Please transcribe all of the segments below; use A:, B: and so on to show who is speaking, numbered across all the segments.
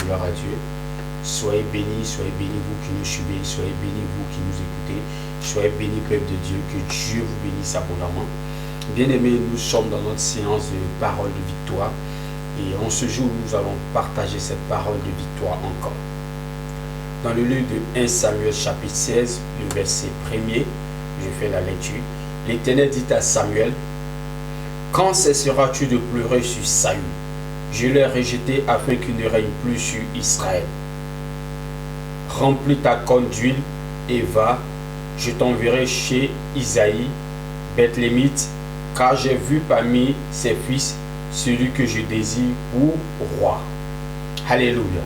A: Gloire à Dieu. Soyez bénis vous qui nous suivez, soyez bénis vous qui nous écoutez, soyez bénis peuple de Dieu, que Dieu vous bénisse abondamment. Bien-aimés, nous sommes dans notre séance de parole de victoire et en ce jour nous allons partager cette parole de victoire encore. Dans le livre de 1 Samuel chapitre 16, le verset 1er, je fais la lecture. L'Éternel dit à Samuel: quand cesseras-tu de pleurer sur Saül? Je l'ai rejeté afin qu'il ne règne plus sur Israël. Remplis ta corne d'huile et va, je t'enverrai chez Isaïe, Bethlémite, car j'ai vu parmi ses fils celui que je désire pour roi. Alléluia.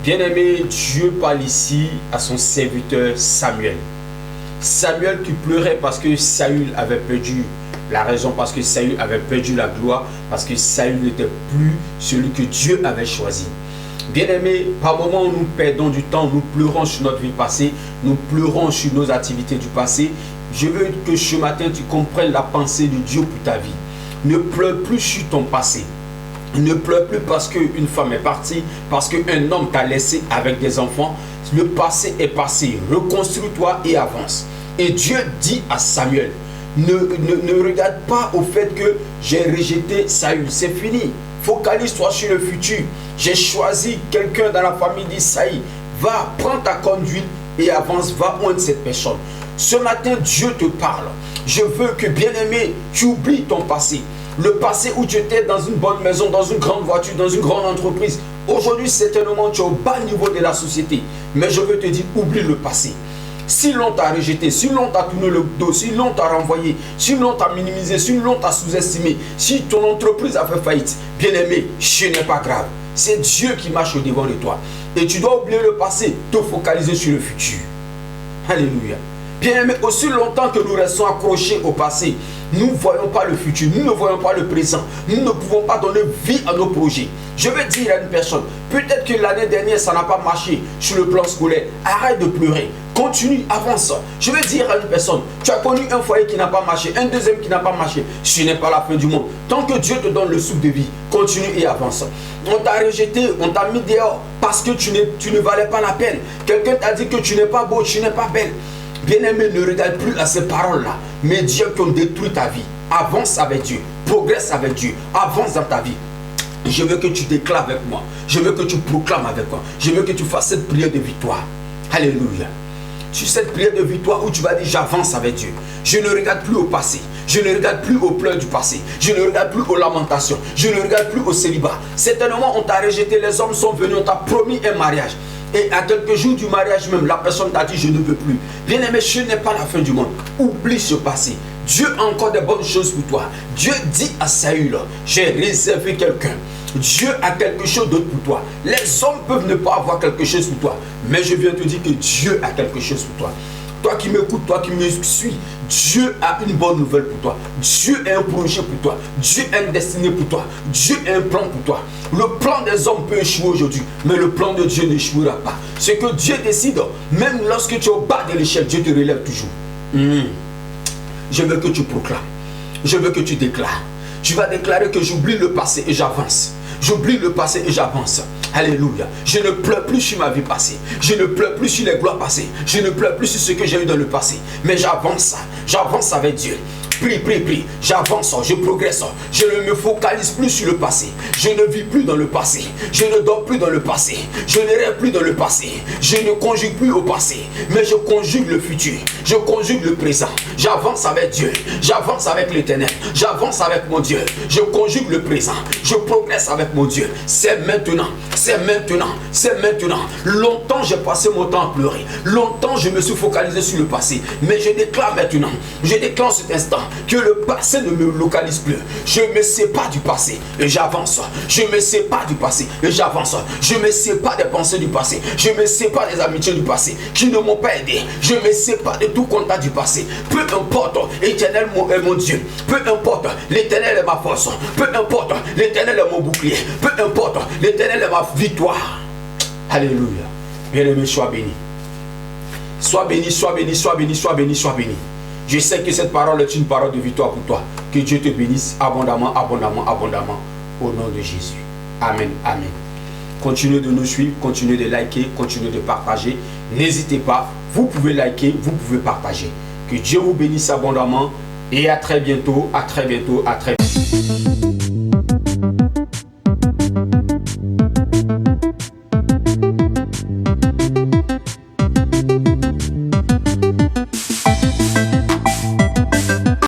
A: Bien-aimé, Dieu parle ici à son serviteur Samuel. Samuel qui pleurait parce que Saül avait perdu la raison, parce que Saül avait perdu la gloire, parce que Saül n'était plus celui que Dieu avait choisi. Bien-aimés, par moments où nous perdons du temps, nous pleurons sur notre vie passée, nous pleurons sur nos activités du passé. Je veux que ce matin tu comprennes la pensée de Dieu pour ta vie. Ne pleure plus sur ton passé. Ne pleure plus parce qu'une femme est partie, parce qu'un homme t'a laissé avec des enfants. Le passé est passé. Reconstruis-toi et avance. Et Dieu dit à Samuel: ne regarde pas au fait que j'ai rejeté Saül. C'est fini. Focalise-toi sur le futur. J'ai choisi quelqu'un dans la famille d'Isaïe. Va, prends ta corne d'huile et avance. Va oindre cette personne. Ce matin, Dieu te parle. Je veux que, bien-aimé, tu oublies ton passé. Le passé où tu étais dans une bonne maison, dans une grande voiture, dans une grande entreprise. Aujourd'hui, certainement, tu es au bas niveau de la société. Mais je veux te dire, oublie le passé. Si l'on t'a rejeté, si l'on t'a tourné le dos, si l'on t'a renvoyé, si l'on t'a minimisé, si l'on t'a sous-estimé, si ton entreprise a fait faillite, bien-aimé, ce n'est pas grave. C'est Dieu qui marche au devant de toi. Et tu dois oublier le passé, te focaliser sur le futur. Alléluia. Bien-aimé, aussi longtemps que nous restons accrochés au passé, nous ne voyons pas le futur, nous ne voyons pas le présent, nous ne pouvons pas donner vie à nos projets. Je veux dire à une personne, peut-être que l'année dernière ça n'a pas marché sur le plan scolaire, arrête de pleurer, continue, avance. Je veux dire à une personne, tu as connu un foyer qui n'a pas marché, un deuxième qui n'a pas marché, ce n'est pas la fin du monde. Tant que Dieu te donne le souffle de vie, continue et avance. On t'a rejeté, on t'a mis dehors parce que tu ne valais pas la peine. Quelqu'un t'a dit que tu n'es pas beau, tu n'es pas belle. Bien-aimé, ne regarde plus à ces paroles-là, mais Dieu qui ont détruit ta vie. Avance avec Dieu, progresse avec Dieu, avance dans ta vie. Je veux que tu déclares avec moi, je veux que tu proclames avec moi, je veux que tu fasses cette prière de victoire. Alléluia. Sur cette prière de victoire où tu vas dire: j'avance avec Dieu. Je ne regarde plus au passé, je ne regarde plus aux pleurs du passé, je ne regarde plus aux lamentations, je ne regarde plus au célibat. Certainement on t'a rejeté, les hommes sont venus, on t'a promis un mariage. Et à quelques jours du mariage même, la personne t'a dit: je ne veux plus. Bien-aimé, ce n'est pas la fin du monde. Oublie ce passé. Dieu a encore de bonnes choses pour toi. Dieu dit à Saül: j'ai réservé quelqu'un. Dieu a quelque chose d'autre pour toi. Les hommes peuvent ne pas avoir quelque chose pour toi. Mais je viens te dire que Dieu a quelque chose pour toi. Toi qui m'écoutes, toi qui me suis, Dieu a une bonne nouvelle pour toi. Dieu a un projet pour toi. Dieu a une destinée pour toi. Dieu a un plan pour toi. Le plan des hommes peut échouer aujourd'hui, mais le plan de Dieu n'échouera pas. Ce que Dieu décide, même lorsque tu es au bas de l'échelle, Dieu te relève toujours. Je veux que tu proclames. Je veux que tu déclares. Tu vas déclarer que j'oublie le passé et j'avance. J'oublie le passé et j'avance. Alléluia. Je ne pleure plus sur ma vie passée. Je ne pleure plus sur les gloires passées. Je ne pleure plus sur ce que j'ai eu dans le passé. Mais j'avance. J'avance avec Dieu. Prie, prie, prie. J'avance, je progresse. Je ne me focalise plus sur le passé. Je ne vis plus dans le passé. Je ne dors plus dans le passé. Je ne rêve plus dans le passé. Je ne conjugue plus au passé. Mais je conjugue le futur. Je conjugue le présent. J'avance avec Dieu. J'avance avec l'Éternel. J'avance avec mon Dieu. Je conjugue le présent. Je progresse avec mon Dieu. C'est maintenant. C'est maintenant. C'est maintenant. Longtemps j'ai passé mon temps à pleurer. Longtemps je me suis focalisé sur le passé. Mais je déclare maintenant. Je déclare cet instant que le passé ne me localise plus. Je me sépare du passé et j'avance. Je me sépare du passé et j'avance. Je me sépare des pensées du passé. Je me sépare des amitiés du passé qui ne m'ont pas aidé. Je me sépare de tout contact du passé. Peu importe, l'Éternel est mon Dieu. Peu importe, l'Éternel est ma force. Peu importe, l'Éternel est mon bouclier. Peu importe, l'Éternel est ma victoire. Alléluia. Bien-aimé, sois béni. Sois béni, sois béni, sois béni, sois béni, sois béni. Je sais que cette parole est une parole de victoire pour toi. Que Dieu te bénisse abondamment, abondamment, abondamment. Au nom de Jésus. Amen, amen. Continuez de nous suivre, continuez de liker, continuez de partager. N'hésitez pas, vous pouvez liker, vous pouvez partager. Que Dieu vous bénisse abondamment et à très bientôt, à très bientôt, à très bientôt.